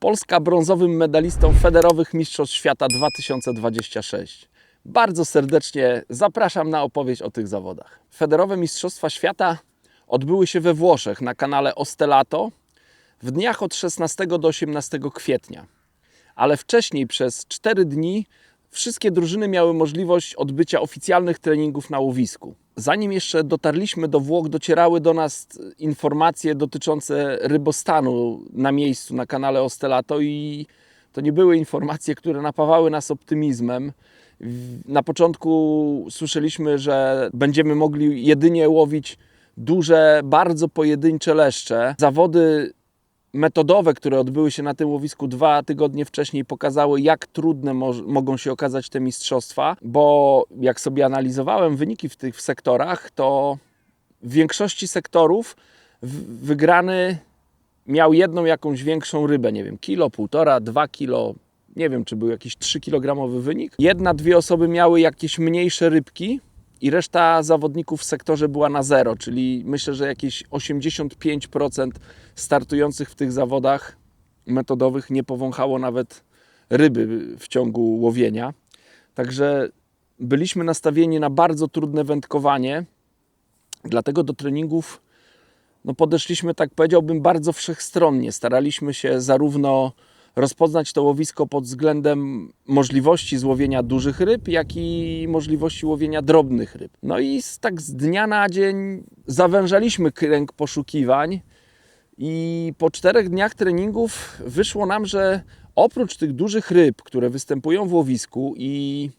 Polska brązowym medalistą federowych Mistrzostw Świata 2026. Bardzo serdecznie zapraszam na opowieść o tych zawodach. Federowe Mistrzostwa Świata odbyły się we Włoszech na kanale Ostelato w dniach od 16 do 18 kwietnia. Ale wcześniej przez 4 dni wszystkie drużyny miały możliwość odbycia oficjalnych treningów na łowisku. Zanim jeszcze dotarliśmy do Włoch, docierały do nas informacje dotyczące rybostanu na miejscu, na kanale Ostelato i to nie były informacje, które napawały nas optymizmem. Na początku słyszeliśmy, że będziemy mogli jedynie łowić duże, bardzo pojedyncze leszcze. Zawody metodowe, które odbyły się na tym łowisku 2 tygodnie wcześniej, pokazały, jak trudne mogą się okazać te mistrzostwa, bo jak sobie analizowałem wyniki w tych sektorach, to w większości sektorów wygrany miał jedną jakąś większą rybę, nie wiem, kilo, 1,5, 2 kilo, nie wiem, czy był jakiś 3-kilogramowy wynik. 1-2 osoby miały jakieś mniejsze rybki i reszta zawodników w sektorze była na zero, czyli myślę, że jakieś 85% startujących w tych zawodach metodowych nie powąchało nawet ryby w ciągu łowienia. Także byliśmy nastawieni na bardzo trudne wędkowanie, dlatego do treningów podeszliśmy, tak powiedziałbym, bardzo wszechstronnie. Staraliśmy się zarówno rozpoznać to łowisko pod względem możliwości złowienia dużych ryb, jak i możliwości łowienia drobnych ryb. No i tak z dnia na dzień zawężaliśmy kręg poszukiwań i po 4 dniach treningów wyszło nam, że oprócz tych dużych ryb, które występują w łowisku i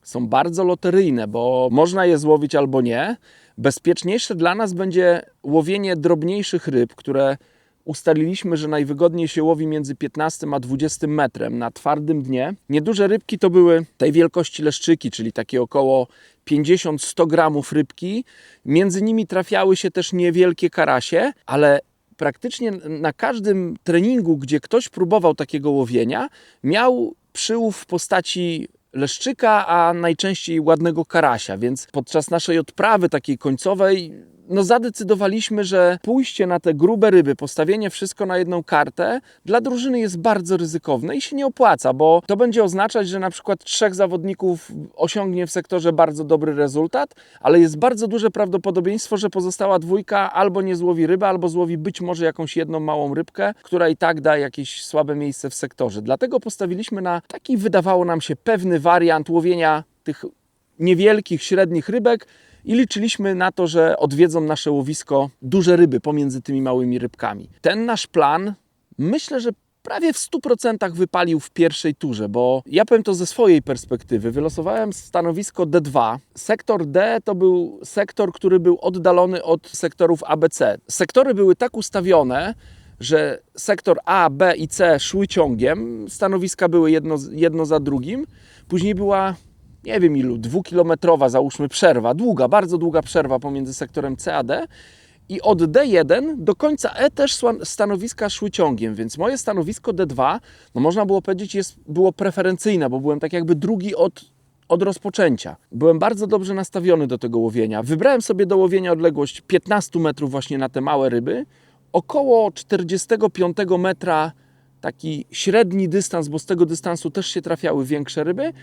są bardzo loteryjne, bo można je złowić albo nie, bezpieczniejsze dla nas będzie łowienie drobniejszych ryb, które ustaliliśmy, że najwygodniej się łowi między 15 a 20 metrem na twardym dnie. Nieduże rybki to były tej wielkości leszczyki, czyli takie około 50-100 gramów rybki. Między nimi trafiały się też niewielkie karasie, ale praktycznie na każdym treningu, gdzie ktoś próbował takiego łowienia, miał przyłów w postaci leszczyka, a najczęściej ładnego karasia, więc podczas naszej odprawy takiej końcowej zadecydowaliśmy, że pójście na te grube ryby, postawienie wszystko na jedną kartę dla drużyny jest bardzo ryzykowne i się nie opłaca, bo to będzie oznaczać, że na przykład 3 zawodników osiągnie w sektorze bardzo dobry rezultat, ale jest bardzo duże prawdopodobieństwo, że pozostała 2 albo nie złowi ryby, albo złowi być może jakąś jedną małą rybkę, która i tak da jakieś słabe miejsce w sektorze. Dlatego postawiliśmy na taki, wydawało nam się, pewny wariant łowienia tych niewielkich, średnich rybek, i liczyliśmy na to, że odwiedzą nasze łowisko duże ryby pomiędzy tymi małymi rybkami. Ten nasz plan, myślę, że prawie w 100% wypalił w pierwszej turze, bo ja powiem to ze swojej perspektywy. Wylosowałem stanowisko D2. Sektor D to był sektor, który był oddalony od sektorów ABC. Sektory były tak ustawione, że sektor A, B i C szły ciągiem. Stanowiska były jedno za drugim. Później była, nie wiem ilu, 2-kilometrowa, załóżmy, przerwa, bardzo długa przerwa pomiędzy sektorem C a D i od D1 do końca E też stanowiska szły ciągiem, więc moje stanowisko D2, można było powiedzieć, było preferencyjne, bo byłem tak jakby drugi od rozpoczęcia. Byłem bardzo dobrze nastawiony do tego łowienia. Wybrałem sobie do łowienia odległość 15 metrów właśnie na te małe ryby, około 45 metra taki średni dystans, bo z tego dystansu też się trafiały większe ryby,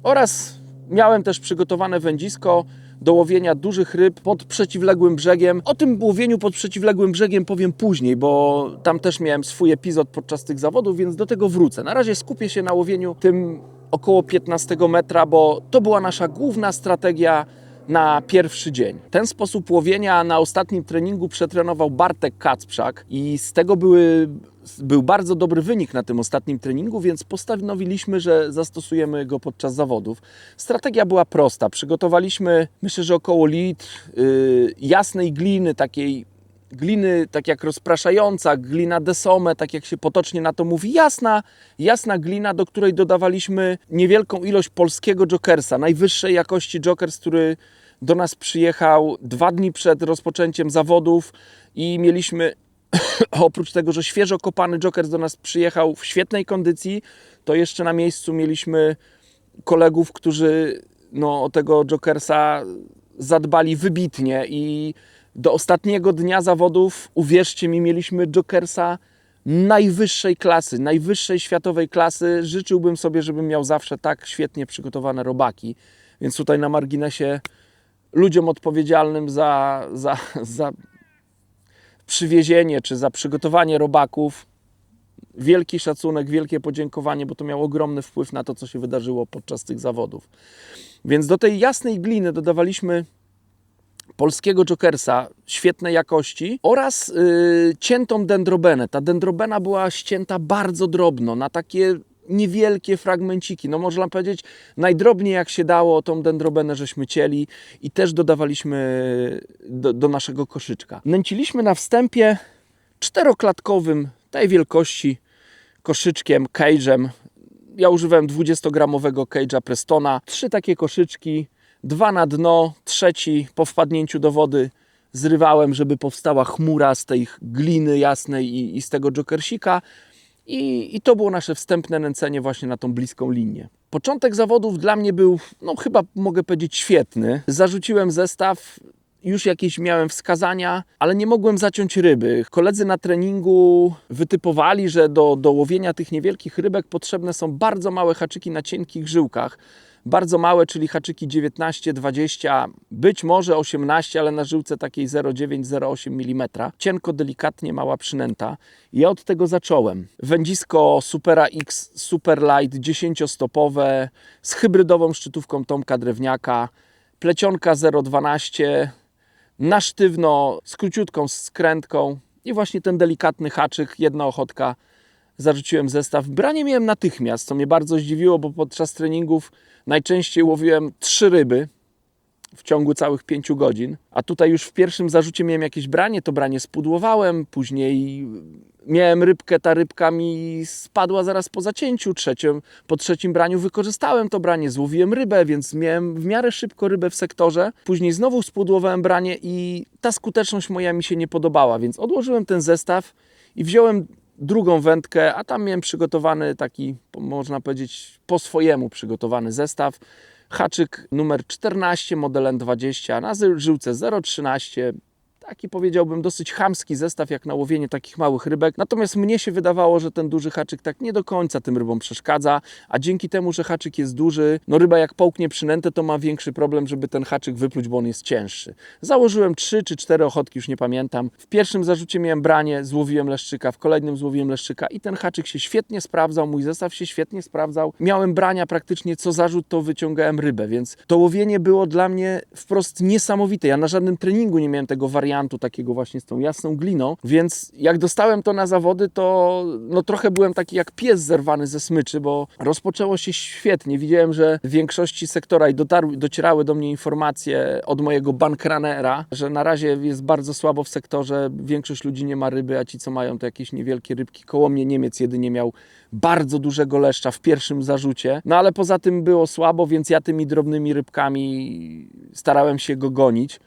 oraz miałem też przygotowane wędzisko do łowienia dużych ryb pod przeciwległym brzegiem. O tym łowieniu pod przeciwległym brzegiem powiem później, bo tam też miałem swój epizod podczas tych zawodów, więc do tego wrócę. Na razie skupię się na łowieniu tym około 15 metra, bo to była nasza główna strategia na pierwszy dzień. Ten sposób łowienia na ostatnim treningu przetrenował Bartek Kacprzak i z tego był bardzo dobry wynik na tym ostatnim treningu, więc postanowiliśmy, że zastosujemy go podczas zawodów. Strategia była prosta. Przygotowaliśmy, myślę, że około litr jasnej gliny, takiej gliny tak jak rozpraszająca, glina desome, tak jak się potocznie na to mówi, jasna glina, do której dodawaliśmy niewielką ilość polskiego jokersa, najwyższej jakości jokers, który do nas przyjechał 2 dni przed rozpoczęciem zawodów i mieliśmy, oprócz tego, że świeżo kopany jokers do nas przyjechał w świetnej kondycji, to jeszcze na miejscu mieliśmy kolegów, którzy o tego jokersa zadbali wybitnie i do ostatniego dnia zawodów, uwierzcie mi, mieliśmy jokersa najwyższej klasy, najwyższej światowej klasy. Życzyłbym sobie, żebym miał zawsze tak świetnie przygotowane robaki. Więc tutaj na marginesie ludziom odpowiedzialnym za przywiezienie czy za przygotowanie robaków wielki szacunek, wielkie podziękowanie, bo to miało ogromny wpływ na to, co się wydarzyło podczas tych zawodów. Więc do tej jasnej gliny dodawaliśmy polskiego Jokersa świetnej jakości oraz ciętą dendrobenę. Ta dendrobena była ścięta bardzo drobno, na takie niewielkie fragmenciki. No można powiedzieć, najdrobniej jak się dało, tą dendrobenę żeśmy cięli i też dodawaliśmy do naszego koszyczka. Nęciliśmy na wstępie 4-klatkowym tej wielkości koszyczkiem, cage'em. Ja używałem 20-gramowego cage'a Prestona. 3 takie koszyczki, 2 na dno, trzeci po wpadnięciu do wody zrywałem, żeby powstała chmura z tej gliny jasnej i z tego jokersika. I to było nasze wstępne nęcenie właśnie na tą bliską linię. Początek zawodów dla mnie był, no chyba mogę powiedzieć, świetny. Zarzuciłem zestaw, już jakieś miałem wskazania, ale nie mogłem zaciąć ryby. Koledzy na treningu wytypowali, że do łowienia tych niewielkich rybek potrzebne są bardzo małe haczyki na cienkich żyłkach. Bardzo małe, czyli haczyki 19, 20, być może 18, ale na żyłce takiej 0,9-0,8 mm. Cienko, delikatnie, mała przynęta. I ja od tego zacząłem. Wędzisko Supera X Super Light 10-stopowe z hybrydową szczytówką Tomka Drewniaka, plecionka 0,12, na sztywno z króciutką skrętką i właśnie ten delikatny haczyk, jedna ochotka. Zarzuciłem zestaw. Branie miałem natychmiast, co mnie bardzo zdziwiło, bo podczas treningów najczęściej łowiłem 3 ryby w ciągu całych 5 godzin. A tutaj już w pierwszym zarzucie miałem jakieś branie, to branie spudłowałem, później miałem rybkę, ta rybka mi spadła zaraz po zacięciu, po trzecim braniu wykorzystałem to branie, złowiłem rybę, więc miałem w miarę szybko rybę w sektorze. Później znowu spudłowałem branie i ta skuteczność moja mi się nie podobała, więc odłożyłem ten zestaw i wziąłem drugą wędkę, a tam miałem przygotowany taki, można powiedzieć, po swojemu przygotowany zestaw. Haczyk numer 14, model N20, na żyłce 0,13. Taki, powiedziałbym, dosyć chamski zestaw jak na łowienie takich małych rybek. Natomiast mnie się wydawało, że ten duży haczyk tak nie do końca tym rybom przeszkadza, a dzięki temu, że haczyk jest duży, no ryba jak połknie przynętę, to ma większy problem, żeby ten haczyk wypluć, bo on jest cięższy. Założyłem 3 czy 4 ochotki, już nie pamiętam. W pierwszym zarzucie miałem branie, złowiłem leszczyka, w kolejnym złowiłem leszczyka i ten haczyk się świetnie sprawdzał, mój zestaw się świetnie sprawdzał. Miałem brania praktycznie co zarzut, to wyciągałem rybę, więc to łowienie było dla mnie wprost niesamowite. Ja na żadnym treningu nie miałem tego wariantu takiego właśnie z tą jasną gliną, więc jak dostałem to na zawody, to no trochę byłem taki jak pies zerwany ze smyczy, bo rozpoczęło się świetnie. Widziałem, że w większości sektora i docierały do mnie informacje od mojego bankranera, że na razie jest bardzo słabo w sektorze, większość ludzi nie ma ryby, a ci co mają to jakieś niewielkie rybki. Koło mnie Niemiec jedynie miał bardzo dużego leszcza w pierwszym zarzucie, no ale poza tym było słabo, więc ja tymi drobnymi rybkami starałem się go gonić.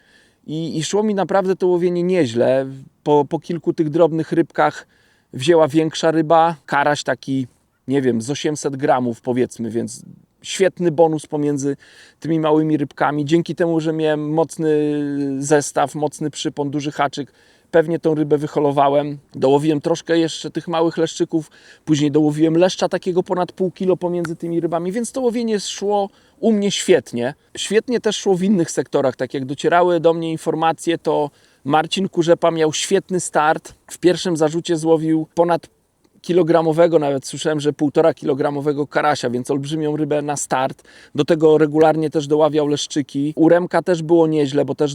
I szło mi naprawdę to łowienie nieźle. Po kilku tych drobnych rybkach wzięła większa ryba, karaś taki, nie wiem, z 800 gramów powiedzmy, więc świetny bonus pomiędzy tymi małymi rybkami. Dzięki temu, że miałem mocny zestaw, mocny przypon, duży haczyk, pewnie tą rybę wyholowałem. Dołowiłem troszkę jeszcze tych małych leszczyków, później dołowiłem leszcza takiego ponad pół kilo pomiędzy tymi rybami, więc to łowienie szło u mnie świetnie. Świetnie też szło w innych sektorach, tak jak docierały do mnie informacje, to Marcin Kurzepa miał świetny start. W pierwszym zarzucie złowił ponad kilogramowego, nawet słyszałem, że 1,5-kilogramowego karasia, więc olbrzymią rybę na start. Do tego regularnie też doławiał leszczyki. U Remka też było nieźle, bo też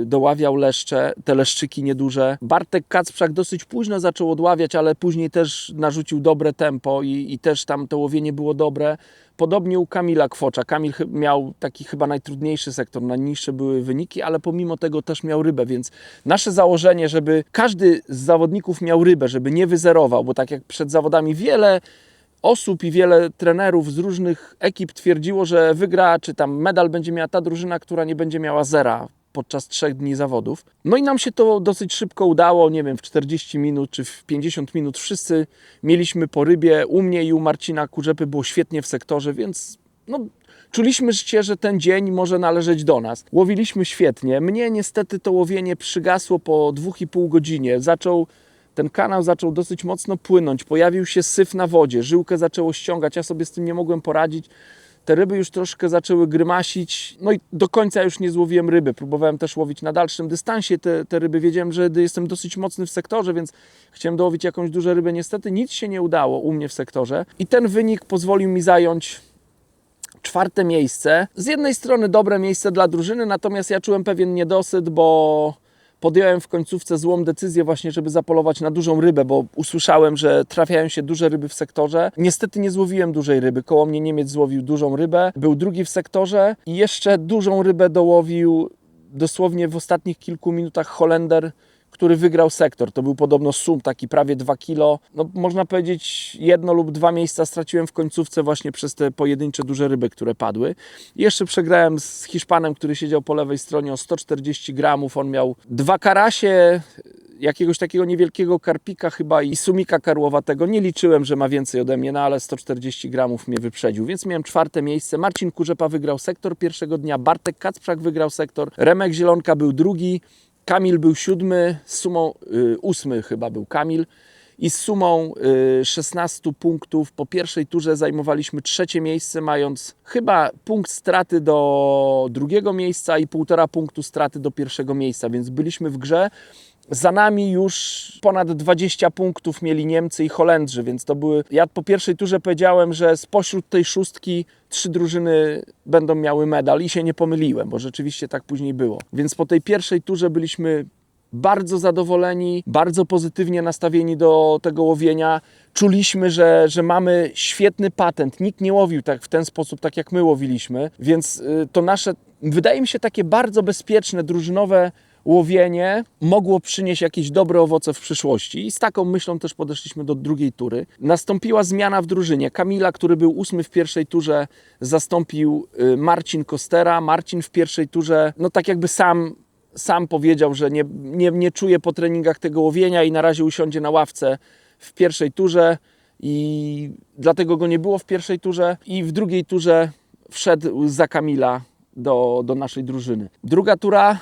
doławiał leszcze, te leszczyki nieduże. Bartek Kacprzak dosyć późno zaczął odławiać, ale później też narzucił dobre tempo i też tam to łowienie było dobre. Podobnie u Kamila Kwocza. Kamil miał taki chyba najtrudniejszy sektor, najniższe były wyniki, ale pomimo tego też miał rybę, więc nasze założenie, żeby każdy z zawodników miał rybę, żeby nie wyzerował, bo tak jak przed zawodami wiele osób i wiele trenerów z różnych ekip twierdziło, że wygra, czy tam medal będzie miała ta drużyna, która nie będzie miała zera podczas 3 dni zawodów. No i nam się to dosyć szybko udało, nie wiem, w 40 minut czy w 50 minut wszyscy mieliśmy po rybie. U mnie i u Marcina Kurzepy było świetnie w sektorze, więc no, czuliśmy się, że ten dzień może należeć do nas. Łowiliśmy świetnie. Mnie niestety to łowienie przygasło po 2,5 godzinie. Zaczął ten kanał zaczął dosyć mocno płynąć, pojawił się syf na wodzie, żyłkę zaczęło ściągać, ja sobie z tym nie mogłem poradzić. Te ryby już troszkę zaczęły grymasić, no i do końca już nie złowiłem ryby. Próbowałem też łowić na dalszym dystansie te ryby. Wiedziałem, że jestem dosyć mocny w sektorze, więc chciałem dołowić jakąś dużą rybę. Niestety nic się nie udało u mnie w sektorze. I ten wynik pozwolił mi zająć 4. miejsce. Z jednej strony dobre miejsce dla drużyny, natomiast ja czułem pewien niedosyt, bo podjąłem w końcówce złą decyzję właśnie, żeby zapolować na dużą rybę, bo usłyszałem, że trafiają się duże ryby w sektorze. Niestety nie złowiłem dużej ryby. Koło mnie Niemiec złowił dużą rybę. Był drugi w sektorze i jeszcze dużą rybę dołowił dosłownie w ostatnich kilku minutach Holender, który wygrał sektor. To był podobno sum taki prawie 2 kilo. No, można powiedzieć 1 lub 2 miejsca straciłem w końcówce właśnie przez te pojedyncze duże ryby, które padły. Jeszcze przegrałem z Hiszpanem, który siedział po lewej stronie o 140 gramów. On miał 2 karasie, jakiegoś takiego niewielkiego karpika chyba i sumika karłowatego. Nie liczyłem, że ma więcej ode mnie, no ale 140 gramów mnie wyprzedził, więc miałem 4. miejsce. Marcin Kurzepa wygrał sektor pierwszego dnia, Bartek Kacprzak wygrał sektor, Remek Zielonka był drugi, Kamil był 7, z sumą 8 chyba był Kamil i z sumą 16 punktów po pierwszej turze zajmowaliśmy 3. miejsce, mając chyba punkt straty do 2. miejsca i 1,5 punktu straty do 1. miejsca, więc byliśmy w grze. Za nami już ponad 20 punktów mieli Niemcy i Holendrzy, więc to były... Ja po pierwszej turze powiedziałem, że spośród tej 6 3 drużyny będą miały medal i się nie pomyliłem, bo rzeczywiście tak później było. Więc po tej pierwszej turze byliśmy bardzo zadowoleni, bardzo pozytywnie nastawieni do tego łowienia. Czuliśmy, że mamy świetny patent. Nikt nie łowił tak w ten sposób, tak jak my łowiliśmy, więc to nasze, wydaje mi się, takie bardzo bezpieczne, drużynowe łowienie mogło przynieść jakieś dobre owoce w przyszłości i z taką myślą też podeszliśmy do drugiej tury. Nastąpiła zmiana w drużynie. Kamila, który był 8 w pierwszej turze, zastąpił Marcin Kostera. Marcin w pierwszej turze, no tak jakby sam powiedział, że nie czuje po treningach tego łowienia i na razie usiądzie na ławce w pierwszej turze i dlatego go nie było w pierwszej turze i w drugiej turze wszedł za Kamila do naszej drużyny. Druga tura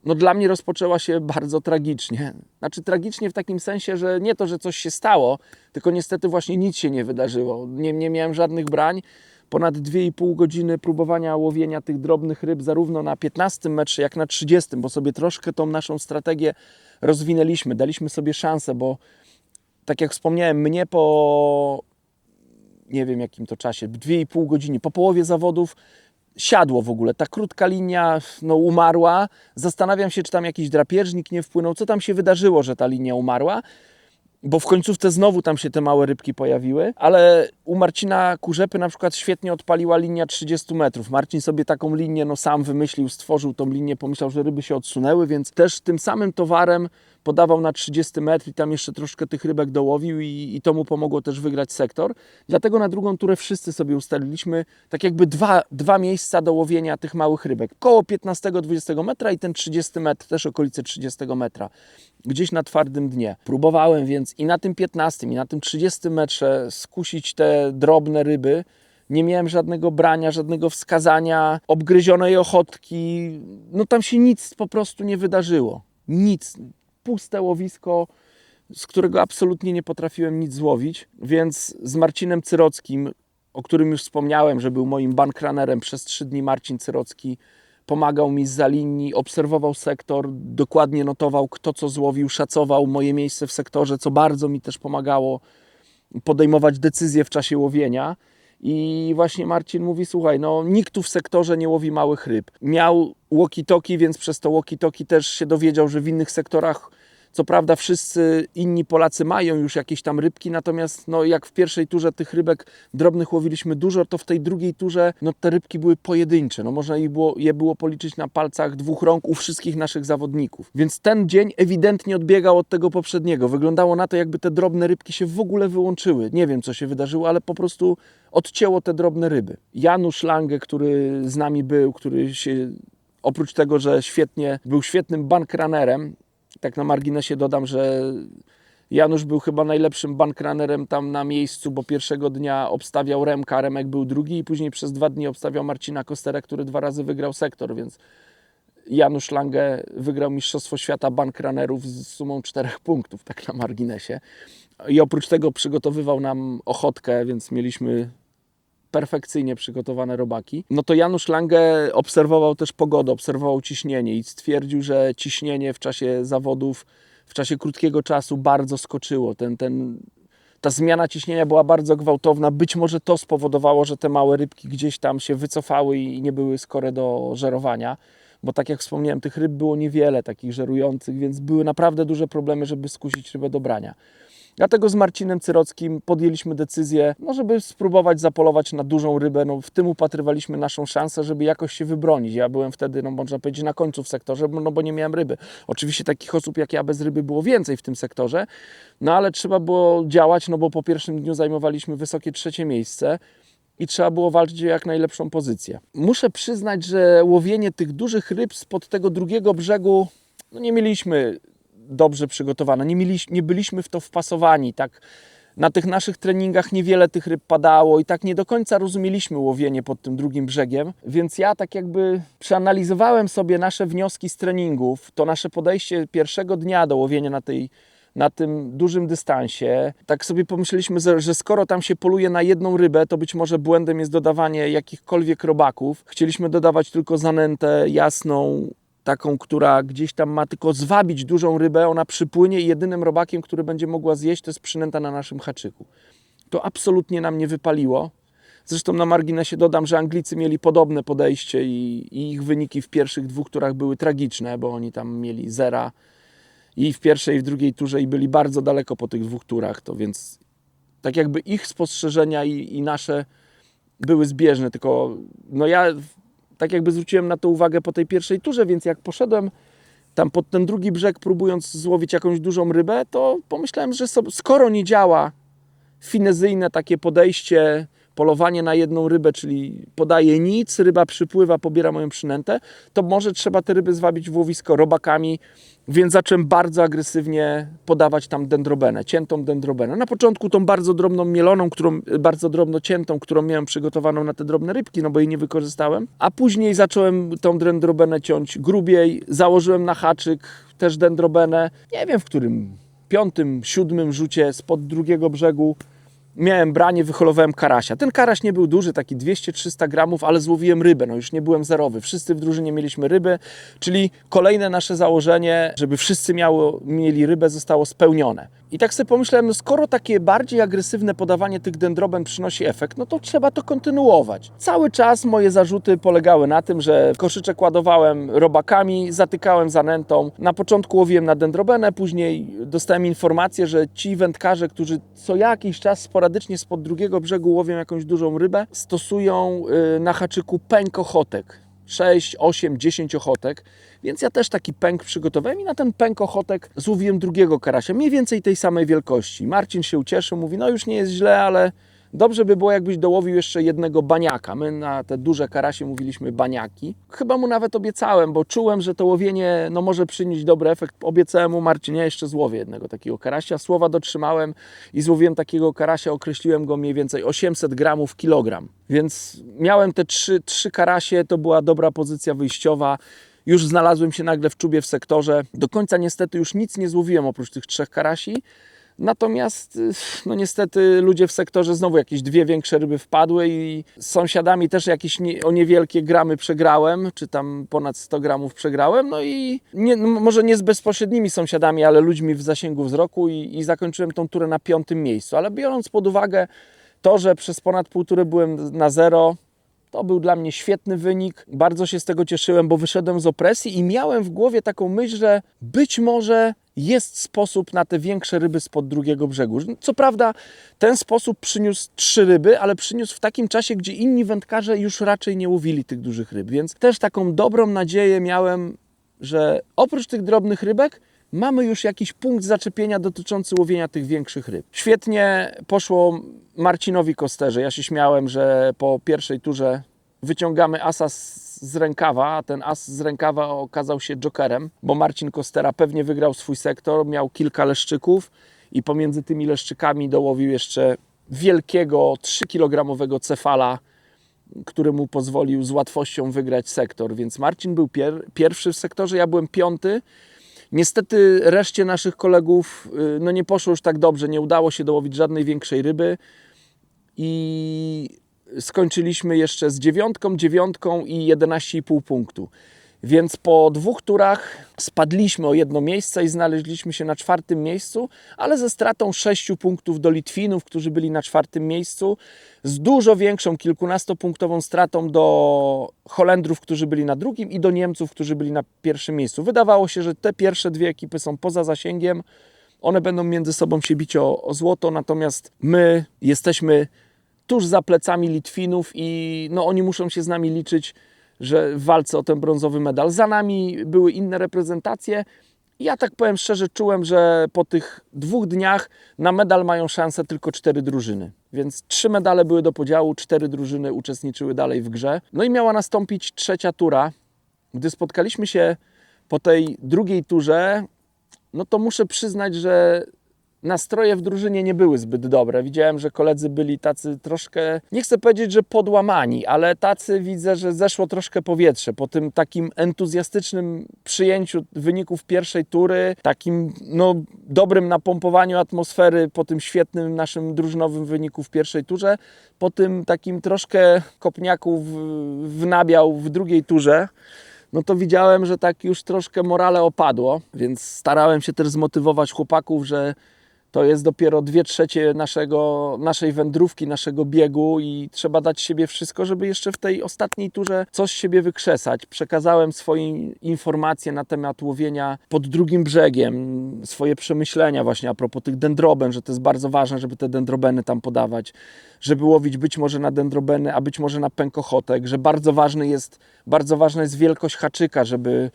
no dla mnie rozpoczęła się bardzo tragicznie. Znaczy tragicznie w takim sensie, że nie to, że coś się stało, tylko niestety właśnie nic się nie wydarzyło. Nie miałem żadnych brań. Ponad 2,5 godziny próbowania łowienia tych drobnych ryb zarówno na 15 metrze, jak na 30, bo sobie troszkę tą naszą strategię rozwinęliśmy. Daliśmy sobie szansę, bo tak jak wspomniałem, mnie po nie wiem jakim to czasie, 2,5 godziny, po połowie zawodów siadło w ogóle. Ta krótka linia no, umarła. Zastanawiam się, czy tam jakiś drapieżnik nie wpłynął. Co tam się wydarzyło, że ta linia umarła? Bo w końcówce znowu tam się te małe rybki pojawiły. Ale u Marcina Kurzepy na przykład świetnie odpaliła linia 30 metrów. Marcin sobie taką linię no, sam wymyślił, stworzył tą linię, pomyślał, że ryby się odsunęły, więc też tym samym towarem podawał na 30 metr i tam jeszcze troszkę tych rybek dołowił i to mu pomogło też wygrać sektor. Dlatego na drugą turę wszyscy sobie ustaliliśmy tak jakby dwa miejsca do łowienia tych małych rybek. Koło 15-20 metra i ten 30 metr, też okolice 30 metra. Gdzieś na twardym dnie. Próbowałem więc i na tym 15 i na tym 30 metrze skusić te drobne ryby. Nie miałem żadnego brania, żadnego wskazania, obgryzionej ochotki. No tam się nic po prostu nie wydarzyło. Nic. Puste łowisko, z którego absolutnie nie potrafiłem nic złowić. Więc z Marcinem Cyrockim, o którym już wspomniałem, że był moim bankranerem przez 3 dni, Marcin Cyrocki pomagał mi zza linii, obserwował sektor, dokładnie notował, kto co złowił, szacował moje miejsce w sektorze, co bardzo mi też pomagało podejmować decyzje w czasie łowienia. I właśnie Marcin mówi, słuchaj, no nikt tu w sektorze nie łowi małych ryb. Miał walkie-talkie, więc przez to walkie-talkie też się dowiedział, że w innych sektorach, co prawda wszyscy inni Polacy mają już jakieś tam rybki, natomiast no jak w pierwszej turze tych rybek drobnych łowiliśmy dużo, to w tej drugiej turze no te rybki były pojedyncze. No można je było policzyć na palcach 2 rąk u wszystkich naszych zawodników. Więc ten dzień ewidentnie odbiegał od tego poprzedniego. Wyglądało na to, jakby te drobne rybki się w ogóle wyłączyły. Nie wiem, co się wydarzyło, ale po prostu odcięło te drobne ryby. Janusz Lange, który z nami był, który się oprócz tego, że był świetnym bankranerem, tak na marginesie dodam, że Janusz był chyba najlepszym bankranerem tam na miejscu, bo pierwszego dnia obstawiał Remka, Remek był drugi i później przez 2 dni obstawiał Marcina Kosterę, który 2 razy wygrał sektor, więc Janusz Lange wygrał Mistrzostwo Świata bankranerów z sumą 4 punktów, tak na marginesie. I oprócz tego przygotowywał nam ochotkę, więc mieliśmy perfekcyjnie przygotowane robaki. No to Janusz Lange obserwował też pogodę, obserwował ciśnienie i stwierdził, że ciśnienie w czasie zawodów, w czasie krótkiego czasu bardzo skoczyło. Ta zmiana ciśnienia była bardzo gwałtowna. Być może to spowodowało, że te małe rybki gdzieś tam się wycofały i nie były skore do żerowania. Bo tak jak wspomniałem, tych ryb było niewiele takich żerujących, więc były naprawdę duże problemy, żeby skusić rybę do brania. Dlatego z Marcinem Cyrockim podjęliśmy decyzję, żeby spróbować zapolować na dużą rybę. W tym upatrywaliśmy naszą szansę, żeby jakoś się wybronić. Ja byłem wtedy, można powiedzieć, na końcu w sektorze, bo nie miałem ryby. Oczywiście takich osób jak ja bez ryby było więcej w tym sektorze, ale trzeba było działać, bo po pierwszym dniu zajmowaliśmy wysokie 3. miejsce i trzeba było walczyć o jak najlepszą pozycję. Muszę przyznać, że łowienie tych dużych ryb spod tego drugiego brzegu nie mieliśmy dobrze przygotowane, nie byliśmy w to wpasowani. Tak, na tych naszych treningach niewiele tych ryb padało i tak nie do końca rozumieliśmy łowienie pod tym drugim brzegiem, więc ja tak jakby przeanalizowałem sobie nasze wnioski z treningów, to nasze podejście pierwszego dnia do łowienia na tym dużym dystansie. Tak sobie pomyśleliśmy, że skoro tam się poluje na jedną rybę, to być może błędem jest dodawanie jakichkolwiek robaków. Chcieliśmy dodawać tylko zanętę jasną, taką, która gdzieś tam ma tylko zwabić dużą rybę, ona przypłynie i jedynym robakiem, który będzie mogła zjeść, to jest przynęta na naszym haczyku. To absolutnie nam nie wypaliło. Zresztą na marginesie dodam, że Anglicy mieli podobne podejście i ich wyniki w pierwszych 2 turach były tragiczne, bo oni tam mieli zera i w pierwszej, i w drugiej turze i byli bardzo daleko po tych 2 turach, to więc tak jakby ich spostrzeżenia i nasze były zbieżne, tylko ja tak jakby zwróciłem na to uwagę po tej pierwszej turze, więc jak poszedłem tam pod ten drugi brzeg, próbując złowić jakąś dużą rybę, to pomyślałem, że skoro nie działa finezyjne takie podejście, polowanie na jedną rybę, czyli podaję nic, ryba przypływa, pobiera moją przynętę, to może trzeba te ryby zwabić w łowisko robakami, więc zacząłem bardzo agresywnie podawać tam dendrobenę, ciętą dendrobenę. Na początku tą bardzo drobną mieloną, bardzo drobno ciętą, którą miałem przygotowaną na te drobne rybki, bo jej nie wykorzystałem, a później zacząłem tą dendrobenę ciąć grubiej, założyłem na haczyk też dendrobenę, nie wiem w którym, 5., 7. rzucie spod drugiego brzegu miałem branie, wyholowałem karasia. Ten karaś nie był duży, taki 200-300 gramów, ale złowiłem rybę, już nie byłem zerowy. Wszyscy w drużynie mieliśmy ryby, czyli kolejne nasze założenie, żeby wszyscy mieli rybę, zostało spełnione. I tak sobie pomyślałem, skoro takie bardziej agresywne podawanie tych dendroben przynosi efekt, to trzeba to kontynuować. Cały czas moje zarzuty polegały na tym, że koszyczek ładowałem robakami, zatykałem zanętą. Na początku łowiłem na dendrobenę, później dostałem informację, że ci wędkarze, którzy co jakiś czas sporadycznie spod drugiego brzegu łowią jakąś dużą rybę, stosują na haczyku pęk ochotek. 6, 8, 10 ochotek, więc ja też taki pęk przygotowałem i na ten pęk ochotek złowiłem drugiego karasia, mniej więcej tej samej wielkości. Marcin się ucieszył, mówi, już nie jest źle, ale dobrze by było, jakbyś dołowił jeszcze jednego baniaka. My na te duże karasie mówiliśmy baniaki. Chyba mu nawet obiecałem, bo czułem, że to łowienie może przynieść dobry efekt. Obiecałem mu, Marcin, ja jeszcze złowię jednego takiego karasia. Słowa dotrzymałem i złowiłem takiego karasia, określiłem go mniej więcej 800 gramów kilogram. Więc miałem te trzy karasie, to była dobra pozycja wyjściowa. Już znalazłem się nagle w czubie w sektorze. Do końca niestety już nic nie złowiłem oprócz tych 3 karasi. Natomiast niestety ludzie w sektorze znowu jakieś 2 większe ryby wpadły i z sąsiadami też jakieś o niewielkie gramy przegrałem, czy tam ponad 100 gramów przegrałem. I może nie z bezpośrednimi sąsiadami, ale ludźmi w zasięgu wzroku i zakończyłem tą turę na 5. miejscu. Ale biorąc pod uwagę to, że przez ponad pół tury byłem na 0, to był dla mnie świetny wynik. Bardzo się z tego cieszyłem, bo wyszedłem z opresji i miałem w głowie taką myśl, że być może jest sposób na te większe ryby spod drugiego brzegu. Co prawda ten sposób przyniósł 3 ryby, ale przyniósł w takim czasie, gdzie inni wędkarze już raczej nie łowili tych dużych ryb. Więc też taką dobrą nadzieję miałem, że oprócz tych drobnych rybek mamy już jakiś punkt zaczepienia dotyczący łowienia tych większych ryb. Świetnie poszło Marcinowi Kosterze. Ja się śmiałem, że po pierwszej turze wyciągamy asa z rękawa, a ten as z rękawa okazał się jokerem, bo Marcin Kostera pewnie wygrał swój sektor, miał kilka leszczyków i pomiędzy tymi leszczykami dołowił jeszcze wielkiego 3-kilogramowego cefala który mu pozwolił z łatwością wygrać sektor. Więc Marcin był pierwszy w sektorze, ja byłem 5. Niestety reszcie naszych kolegów no nie poszło już tak dobrze, nie udało się dołowić żadnej większej ryby i skończyliśmy jeszcze z 9 i 11,5 punktu. Więc po 2 turach spadliśmy o 1 miejsce i znaleźliśmy się na 4. miejscu, ale ze stratą 6 punktów do Litwinów, którzy byli na 4. miejscu, z dużo większą, kilkunastopunktową stratą do Holendrów, którzy byli na 2. i do Niemców, którzy byli na 1. miejscu. Wydawało się, że te pierwsze 2 ekipy są poza zasięgiem, one będą między sobą się bić o złoto, natomiast my jesteśmy tuż za plecami Litwinów i no, oni muszą się z nami liczyć, że w walce o ten brązowy medal. Za nami były inne reprezentacje. Ja tak powiem szczerze, czułem, że po tych 2 dniach na medal mają szansę tylko 4 drużyny. Więc 3 medale były do podziału, 4 drużyny uczestniczyły dalej w grze. No i miała nastąpić 3. tura. Gdy spotkaliśmy się po tej 2. turze, no to muszę przyznać, że nastroje w drużynie nie były zbyt dobre. Widziałem, że koledzy byli tacy troszkę, nie chcę powiedzieć, że podłamani, ale tacy widzę, że zeszło troszkę powietrze po tym takim entuzjastycznym przyjęciu wyników 1. tury, takim no, dobrym napompowaniu atmosfery po tym świetnym naszym drużynowym wyniku w 1. turze, po tym takim troszkę kopniaku w nabiał w 2. turze. No to widziałem, że tak już troszkę morale opadło, więc starałem się też zmotywować chłopaków, że to jest dopiero 2/3 naszej wędrówki, naszego biegu i trzeba dać siebie wszystko, żeby jeszcze w tej ostatniej turze coś z siebie wykrzesać. Przekazałem swoje informacje na temat łowienia pod drugim brzegiem, swoje przemyślenia właśnie a propos tych dendroben, że to jest bardzo ważne, żeby te dendrobeny tam podawać, żeby łowić być może na dendrobeny, a być może na pękochotek, że bardzo ważna jest wielkość haczyka, żeby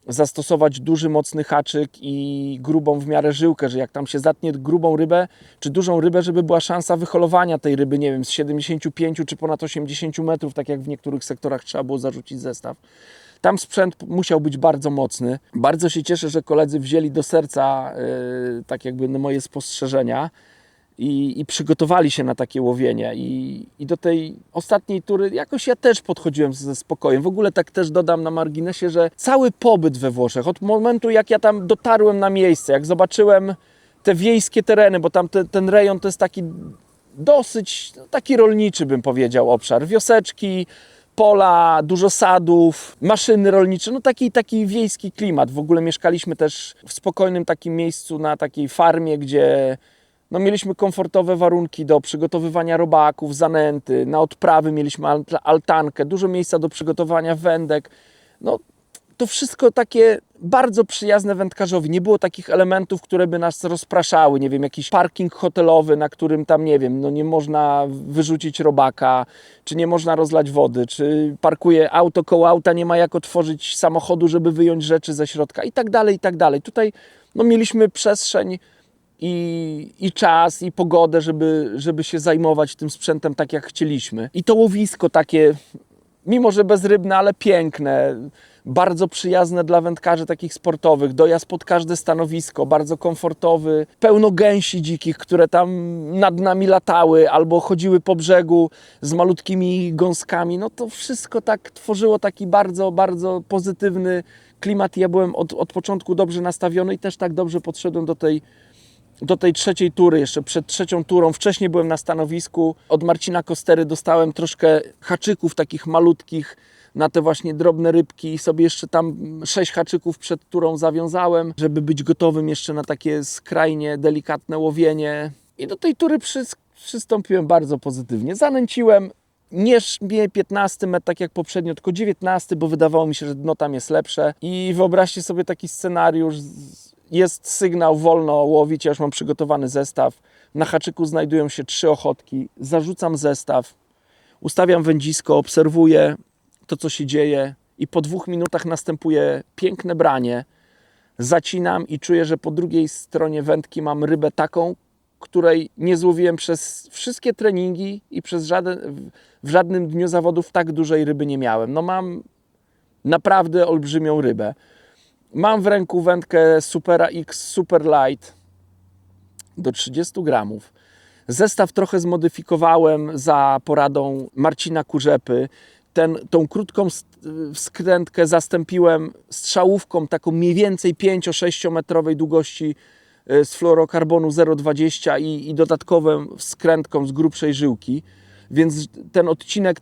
zastosować duży, mocny haczyk i grubą w miarę żyłkę, że jak tam się zatnie grubą rybę, czy dużą rybę, żeby była szansa wyholowania tej ryby, nie wiem, z 75 czy ponad 80 metrów, tak jak w niektórych sektorach trzeba było zarzucić zestaw. Tam sprzęt musiał być bardzo mocny. Bardzo się cieszę, że koledzy wzięli do serca tak jakby moje spostrzeżenia i przygotowali się na takie łowienie i do tej ostatniej tury jakoś ja też podchodziłem ze spokojem. W ogóle tak też dodam na marginesie, że cały pobyt we Włoszech, od momentu jak ja tam dotarłem na miejsce, jak zobaczyłem te wiejskie tereny, bo tam ten rejon to jest taki dosyć, taki rolniczy bym powiedział obszar, wioseczki, pola, dużo sadów, maszyny rolnicze, no taki wiejski klimat. W ogóle mieszkaliśmy też w spokojnym takim miejscu na takiej farmie, gdzie no, mieliśmy komfortowe warunki do przygotowywania robaków, zanęty, na odprawy mieliśmy altankę, dużo miejsca do przygotowania wędek. No, to wszystko takie bardzo przyjazne wędkarzowi. Nie było takich elementów, które by nas rozpraszały. Nie wiem, jakiś parking hotelowy, na którym tam, nie wiem, no nie można wyrzucić robaka, czy nie można rozlać wody, czy parkuje auto koło auta, nie ma jak otworzyć samochodu, żeby wyjąć rzeczy ze środka i tak dalej, i tak dalej. Tutaj no, mieliśmy przestrzeń i czas, i pogodę, żeby się zajmować tym sprzętem tak, jak chcieliśmy. I to łowisko takie, mimo że bezrybne, ale piękne, bardzo przyjazne dla wędkarzy takich sportowych, dojazd pod każde stanowisko, bardzo komfortowy, pełno gęsi dzikich, które tam nad nami latały albo chodziły po brzegu z malutkimi gąskami. No to wszystko tak tworzyło taki bardzo, bardzo pozytywny klimat i ja byłem od początku dobrze nastawiony i też tak dobrze podszedłem do tej 3. tury, jeszcze przed 3. turą. Wcześniej byłem na stanowisku. Od Marcina Kostery dostałem troszkę haczyków takich malutkich na te właśnie drobne rybki. Sobie jeszcze tam 6 haczyków przed turą zawiązałem, żeby być gotowym jeszcze na takie skrajnie delikatne łowienie. I do tej tury przystąpiłem bardzo pozytywnie. Zanęciłem nie 15 metr, tak jak poprzednio, tylko 19, bo wydawało mi się, że dno tam jest lepsze. I wyobraźcie sobie taki scenariusz. Jest sygnał, wolno łowić, ja już mam przygotowany zestaw. Na haczyku znajdują się 3 ochotki. Zarzucam zestaw, ustawiam wędzisko, obserwuję to, co się dzieje i po 2 minutach następuje piękne branie. Zacinam i czuję, że po drugiej stronie wędki mam rybę taką, której nie złowiłem przez wszystkie treningi i w żadnym dniu zawodów tak dużej ryby nie miałem. No mam naprawdę olbrzymią rybę. Mam w ręku wędkę Supera X Super Light do 30 gramów. Zestaw trochę zmodyfikowałem za poradą Marcina Kurzepy. Tą krótką skrętkę zastąpiłem strzałówką taką mniej więcej 5-6 metrowej długości z fluorokarbonu 0,20 i dodatkową skrętką z grubszej żyłki. Więc ten odcinek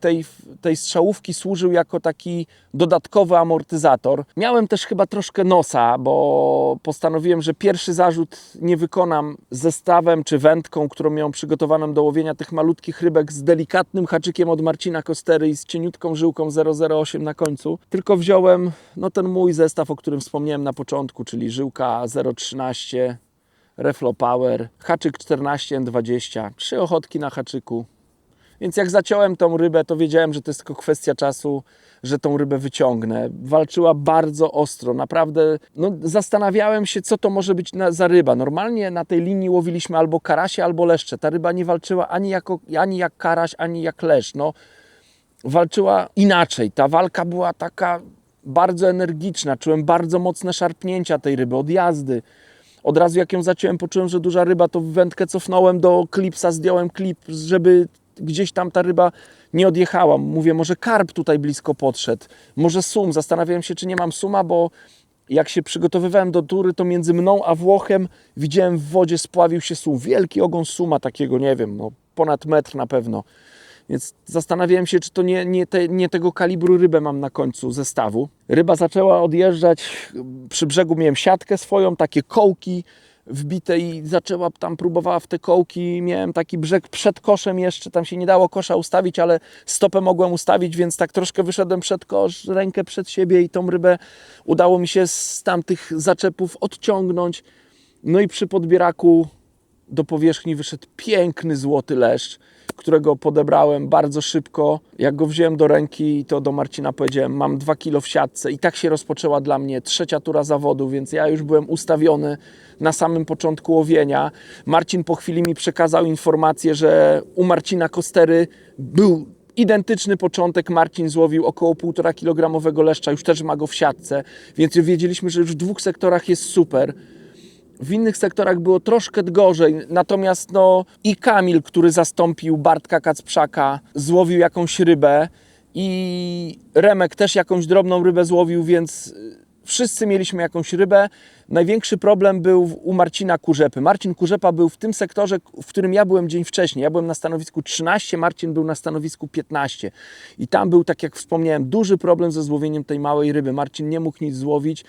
tej strzałówki służył jako taki dodatkowy amortyzator. Miałem też chyba troszkę nosa, bo postanowiłem, że pierwszy zarzut nie wykonam zestawem czy wędką, którą miałem przygotowaną do łowienia tych malutkich rybek z delikatnym haczykiem od Marcina Kostery i z cieniutką żyłką 0,08 na końcu. Tylko wziąłem ten mój zestaw, o którym wspomniałem na początku, czyli żyłka 0,13, Reflo Power, haczyk 14N20, 3 ochotki na haczyku. Więc jak zaciąłem tą rybę, to wiedziałem, że to jest tylko kwestia czasu, że tą rybę wyciągnę. Walczyła bardzo ostro, naprawdę zastanawiałem się, co to może być za ryba. Normalnie na tej linii łowiliśmy albo karasie, albo leszcze. Ta ryba nie walczyła ani jak karaś, ani jak leszcz. Walczyła inaczej. Ta walka była taka bardzo energiczna. Czułem bardzo mocne szarpnięcia tej ryby od jazdy. Od razu jak ją zaciąłem, poczułem, że duża ryba, to wędkę cofnąłem do klipsa, zdjąłem klip, żeby gdzieś tam ta ryba nie odjechała. Mówię, może karp tutaj blisko podszedł, może sum. Zastanawiałem się, czy nie mam suma, bo jak się przygotowywałem do tury, to między mną a Włochem widziałem w wodzie spławił się sum. Wielki ogon suma takiego, nie wiem, ponad metr na pewno. Więc zastanawiałem się, czy to nie tego kalibru rybę mam na końcu zestawu. Ryba zaczęła odjeżdżać, przy brzegu miałem siatkę swoją, takie kołki wbite i zaczęła tam, próbowała w te kołki. Miałem taki brzeg przed koszem jeszcze, tam się nie dało kosza ustawić, ale stopę mogłem ustawić, więc tak troszkę wyszedłem przed kosz, rękę przed siebie i tą rybę udało mi się z tamtych zaczepów odciągnąć. No i przy podbieraku do powierzchni wyszedł piękny złoty leszcz, którego podebrałem bardzo szybko. Jak go wziąłem do ręki, to do Marcina powiedziałem, mam 2 kilo w siatce i tak się rozpoczęła dla mnie 3. tura zawodu, więc ja już byłem ustawiony na samym początku łowienia. Marcin po chwili mi przekazał informację, że u Marcina Kostery był identyczny początek. Marcin złowił około 1,5 kilogramowego leszcza, już też ma go w siatce, więc wiedzieliśmy, że już w 2 sektorach jest super. W innych sektorach było troszkę gorzej, natomiast i Kamil, który zastąpił Bartka Kacprzaka, złowił jakąś rybę i Remek też jakąś drobną rybę złowił, więc wszyscy mieliśmy jakąś rybę. Największy problem był u Marcina Kurzepy. Marcin Kurzepa był w tym sektorze, w którym ja byłem dzień wcześniej. Ja byłem na stanowisku 13, Marcin był na stanowisku 15. I tam był, tak jak wspomniałem, duży problem ze złowieniem tej małej ryby. Marcin nie mógł nic złowić.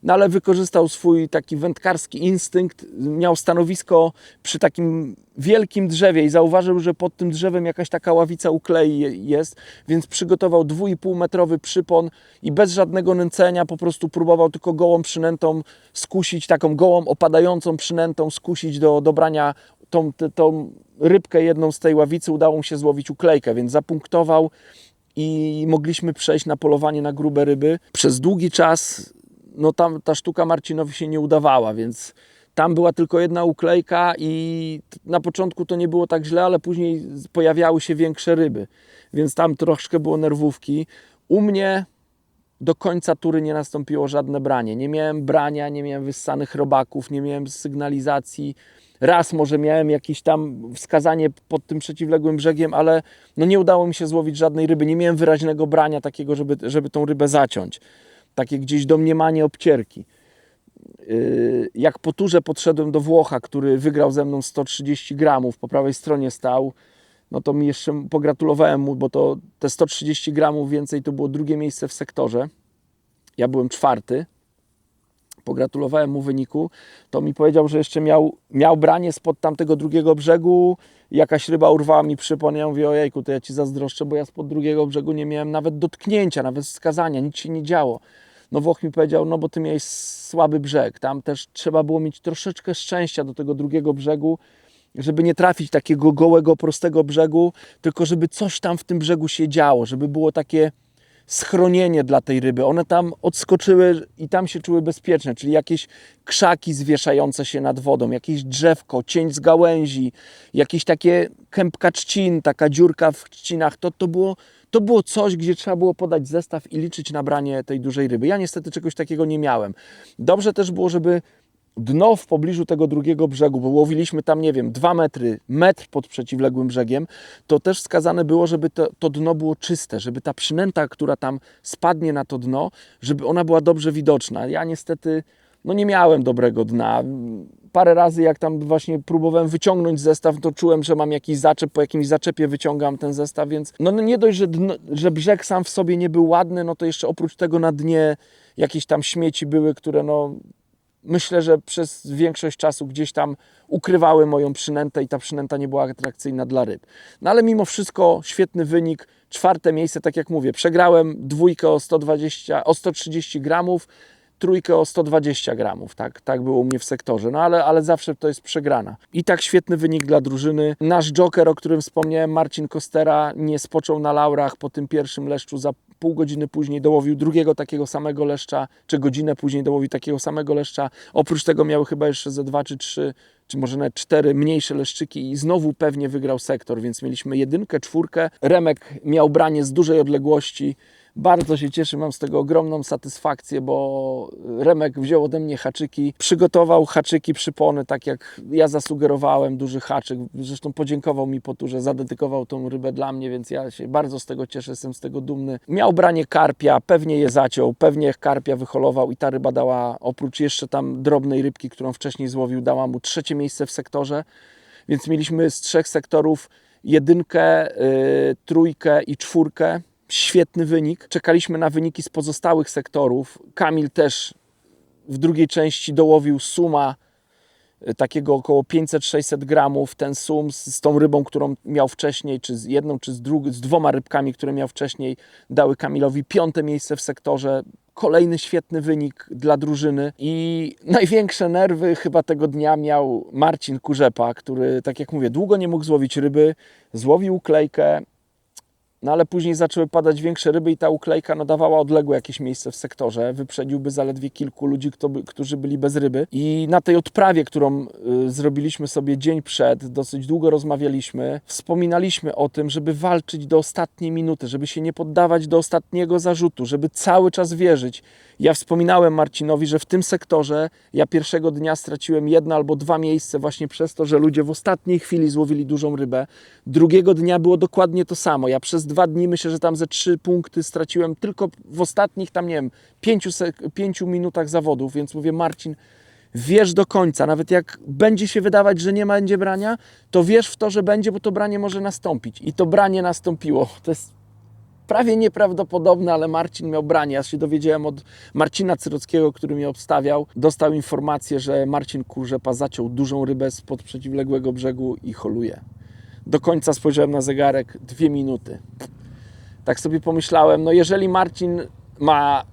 Ale wykorzystał swój taki wędkarski instynkt, miał stanowisko przy takim wielkim drzewie i zauważył, że pod tym drzewem jakaś taka ławica uklei jest, więc przygotował 2,5-metrowy przypon i bez żadnego nęcenia po prostu próbował tylko gołą przynętą skusić, taką gołą opadającą przynętą skusić do brania tą rybkę jedną z tej ławicy. Udało mu się złowić uklejkę, więc zapunktował i mogliśmy przejść na polowanie na grube ryby. Przez długi czas tam ta sztuka Marcinowi się nie udawała, więc tam była tylko jedna uklejka i na początku to nie było tak źle, ale później pojawiały się większe ryby, więc tam troszkę było nerwówki. U mnie do końca tury nie nastąpiło żadne branie. Nie miałem brania, nie miałem wyssanych robaków, nie miałem sygnalizacji. Raz może miałem jakieś tam wskazanie pod tym przeciwległym brzegiem, ale nie udało mi się złowić żadnej ryby. Nie miałem wyraźnego brania takiego, żeby tą rybę zaciąć. Takie gdzieś domniemanie obcierki. Jak po turze podszedłem do Włocha, który wygrał ze mną 130 gramów, po prawej stronie stał, to mi jeszcze pogratulowałem mu, bo to te 130 gramów więcej to było 2. miejsce w sektorze. Ja byłem 4. Pogratulowałem mu wyniku. To mi powiedział, że jeszcze miał branie spod tamtego drugiego brzegu. Jakaś ryba urwała mi przypon. Ja mówię, ojejku, to ja ci zazdroszczę, bo ja spod drugiego brzegu nie miałem nawet dotknięcia, nawet wskazania, nic się nie działo. Włoch mi powiedział, bo ty miałeś słaby brzeg. Tam też trzeba było mieć troszeczkę szczęścia do tego drugiego brzegu, żeby nie trafić takiego gołego, prostego brzegu, tylko żeby coś tam w tym brzegu się działo, żeby było takie schronienie dla tej ryby. One tam odskoczyły i tam się czuły bezpieczne, czyli jakieś krzaki zwieszające się nad wodą, jakieś drzewko, cień z gałęzi, jakieś takie kępka trzcin, taka dziurka w trzcinach. To było coś, gdzie trzeba było podać zestaw i liczyć na branie tej dużej ryby. Ja niestety czegoś takiego nie miałem. Dobrze też było, żeby dno w pobliżu tego drugiego brzegu, bo łowiliśmy tam, nie wiem, 2 metry, metr pod przeciwległym brzegiem, to też wskazane było, żeby to dno było czyste, żeby ta przynęta, która tam spadnie na to dno, żeby ona była dobrze widoczna. Ja niestety nie miałem dobrego dna. Parę razy jak tam właśnie próbowałem wyciągnąć zestaw, to czułem, że mam jakiś zaczep, po jakimś zaczepie wyciągam ten zestaw, więc nie dość, że brzeg sam w sobie nie był ładny, to jeszcze oprócz tego na dnie jakieś tam śmieci były, które myślę, że przez większość czasu gdzieś tam ukrywały moją przynętę i ta przynęta nie była atrakcyjna dla ryb. Ale mimo wszystko świetny wynik, 4. miejsce, tak jak mówię, przegrałem 2 o 130 gramów, 3 o 120 gramów, tak było u mnie w sektorze, ale zawsze to jest przegrana. I tak świetny wynik dla drużyny. Nasz joker, o którym wspomniałem, Marcin Kostera, nie spoczął na laurach po tym pierwszym leszczu. Za pół godziny później dołowił drugiego takiego samego leszcza, czy godzinę później dołowił takiego samego leszcza. Oprócz tego miały chyba jeszcze ze 2 czy 3, czy może nawet 4 mniejsze leszczyki i znowu pewnie wygrał sektor, więc mieliśmy 1, 4. Remek miał branie z dużej odległości. Bardzo się cieszę, mam z tego ogromną satysfakcję, bo Remek wziął ode mnie haczyki, przygotował haczyki, przypony, tak jak ja zasugerowałem, duży haczyk. Zresztą podziękował mi po turze, zadedykował tą rybę dla mnie, więc ja się bardzo z tego cieszę, jestem z tego dumny. Miał branie karpia, pewnie je zaciął, pewnie karpia wyholował i ta ryba dała, oprócz jeszcze tam drobnej rybki, którą wcześniej złowił, dała mu 3. miejsce w sektorze, więc mieliśmy z 3 sektorów 1, 3 i 4. Świetny wynik. Czekaliśmy na wyniki z pozostałych sektorów. Kamil też w drugiej części dołowił suma takiego około 500-600 gramów. Ten sum z tą rybą, którą miał wcześniej, czy z jedną, czy z 2 rybkami, które miał wcześniej, dały Kamilowi 5. miejsce w sektorze. Kolejny świetny wynik dla drużyny i największe nerwy chyba tego dnia miał Marcin Kurzepa, który, tak jak mówię, długo nie mógł złowić ryby, złowił uklejkę, ale później zaczęły padać większe ryby i ta uklejka dawała odległe jakieś miejsce w sektorze. Wyprzedziłby zaledwie kilku ludzi, którzy byli bez ryby. I na tej odprawie, którą zrobiliśmy sobie dzień przed, dosyć długo rozmawialiśmy, wspominaliśmy o tym, żeby walczyć do ostatniej minuty, żeby się nie poddawać do ostatniego zarzutu, żeby cały czas wierzyć. Ja wspominałem Marcinowi, że w tym sektorze ja pierwszego dnia straciłem 1 albo 2 miejsce właśnie przez to, że ludzie w ostatniej chwili złowili dużą rybę. Drugiego dnia było dokładnie to samo. Ja przez 2 dni myślę, że tam ze 3 punkty straciłem tylko w ostatnich tam, nie wiem, 5 minutach zawodów, więc mówię, Marcin, wierz do końca, nawet jak będzie się wydawać, że nie będzie brania, to wierz w to, że będzie, bo to branie może nastąpić. I to branie nastąpiło. To jest prawie nieprawdopodobne, ale Marcin miał branie. Ja się dowiedziałem od Marcina Cyrockiego, który mnie obstawiał. Dostał informację, że Marcin Kurzepa zaciął dużą rybę spod przeciwległego brzegu i holuje. Do końca spojrzałem na zegarek, 2 minuty. Tak sobie pomyślałem, jeżeli Marcin ma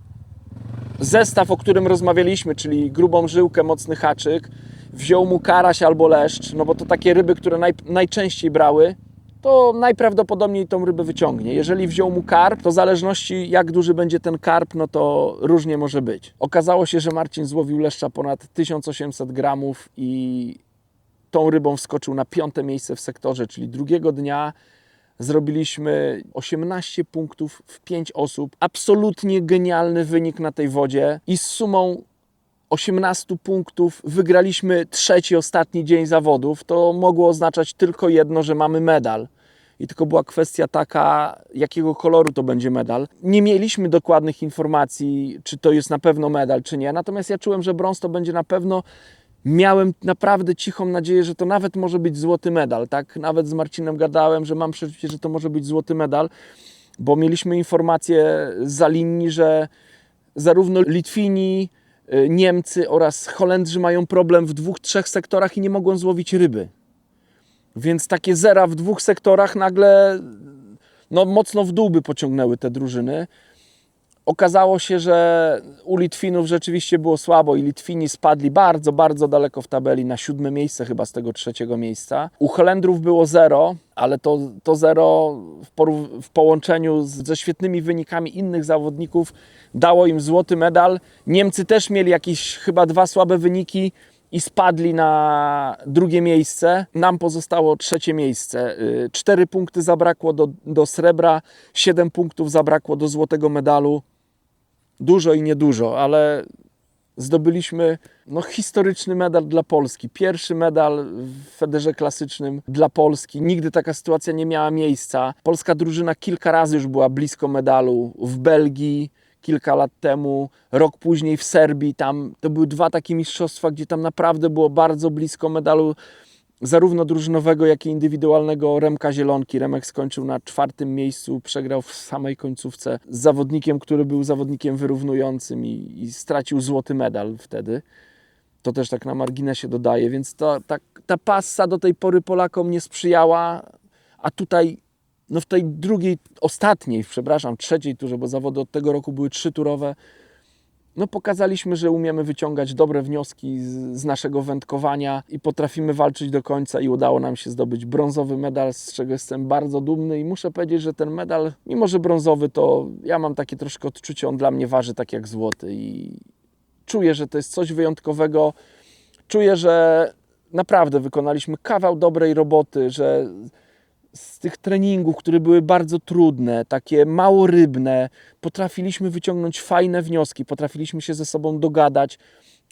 zestaw, o którym rozmawialiśmy, czyli grubą żyłkę, mocny haczyk, wziął mu karaś albo leszcz, bo to takie ryby, które najczęściej brały, to najprawdopodobniej tą rybę wyciągnie. Jeżeli wziął mu karp, to w zależności jak duży będzie ten karp, to różnie może być. Okazało się, że Marcin złowił leszcza ponad 1800 gramów i tą rybą wskoczył na 5. miejsce w sektorze, czyli drugiego dnia zrobiliśmy 18 punktów w 5 osób. Absolutnie genialny wynik na tej wodzie i z sumą 18 punktów wygraliśmy 3. ostatni dzień zawodów. To mogło oznaczać tylko jedno, że mamy medal. I tylko była kwestia taka, jakiego koloru to będzie medal. Nie mieliśmy dokładnych informacji, czy to jest na pewno medal, czy nie. Natomiast ja czułem, że brąz to będzie na pewno. Miałem naprawdę cichą nadzieję, że to nawet może być złoty medal. Tak? Nawet z Marcinem gadałem, że mam przeczucie, że to może być złoty medal, bo mieliśmy informację zza linii, że zarówno Litwini, Niemcy oraz Holendrzy mają problem w 2-3 sektorach i nie mogą złowić ryby. Więc takie zera w 2 sektorach nagle mocno w dół by pociągnęły te drużyny. Okazało się, że u Litwinów rzeczywiście było słabo i Litwini spadli bardzo, bardzo daleko w tabeli na 7. miejsce chyba z tego 3. miejsca. U Holendrów było 0, ale to 0 w połączeniu ze świetnymi wynikami innych zawodników dało im złoty medal. Niemcy też mieli jakieś chyba 2 słabe wyniki i spadli na 2. miejsce. Nam pozostało 3. miejsce. 4 punkty zabrakło do srebra, 7 punktów zabrakło do złotego medalu. Dużo i niedużo, ale zdobyliśmy historyczny medal dla Polski. Pierwszy medal w federze klasycznym dla Polski. Nigdy taka sytuacja nie miała miejsca. Polska drużyna kilka razy już była blisko medalu. W Belgii kilka lat temu, rok później w Serbii. Tam to były 2 takie mistrzostwa, gdzie tam naprawdę było bardzo blisko medalu zarówno drużynowego, jak i indywidualnego Remka Zielonki. Remek skończył na 4. miejscu, przegrał w samej końcówce z zawodnikiem, który był zawodnikiem wyrównującym i stracił złoty medal wtedy. To też tak na marginesie dodaję, więc ta passa do tej pory Polakom nie sprzyjała, a tutaj w tej trzeciej turze, bo zawody od tego roku były 3-turowe, pokazaliśmy, że umiemy wyciągać dobre wnioski z naszego wędkowania i potrafimy walczyć do końca i udało nam się zdobyć brązowy medal, z czego jestem bardzo dumny i muszę powiedzieć, że ten medal, mimo że brązowy, to ja mam takie troszkę odczucie, on dla mnie waży tak jak złoty i czuję, że to jest coś wyjątkowego. Czuję, że naprawdę wykonaliśmy kawał dobrej roboty, że z tych treningów, które były bardzo trudne, takie mało rybne, potrafiliśmy wyciągnąć fajne wnioski, potrafiliśmy się ze sobą dogadać,